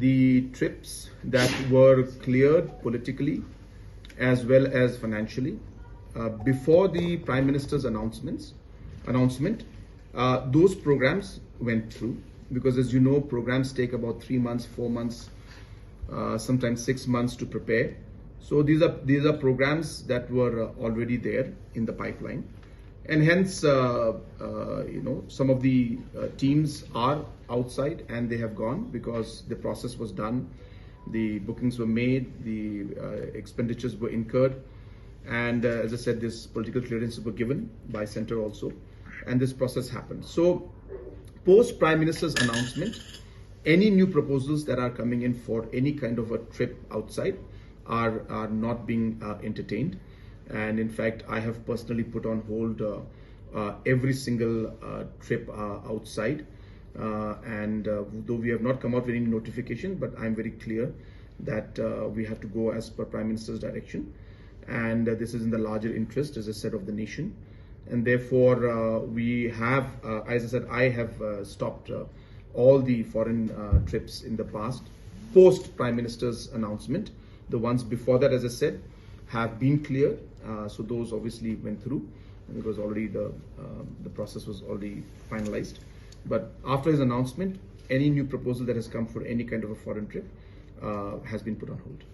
the trips that were cleared politically as well as financially before the Prime Minister's announcement, those programs went through, because as you know, programs take about 3 months, 4 months, sometimes 6 months to prepare. So these are programs that were already there in the pipeline, and hence some of the teams are outside and they have gone because the process was done, the bookings were made, the expenditures were incurred, and as I said, this political clearances were given by centre also, and this process happened. So post Prime Minister's announcement, any new proposals that are coming in for any kind of a trip outside are not being entertained. And in fact, I have personally put on hold every single trip outside. Though we have not come out with any notification, but I'm very clear that we have to go as per Prime Minister's direction. And this is in the larger interest, as I said, of the nation. And therefore, we have, as I said, I have stopped all the foreign trips in the past, post Prime Minister's announcement. The ones before that, as I said, have been cleared. So those obviously went through, and it was already the process was already finalized. But after his announcement, any new proposal that has come for any kind of a foreign trip has been put on hold.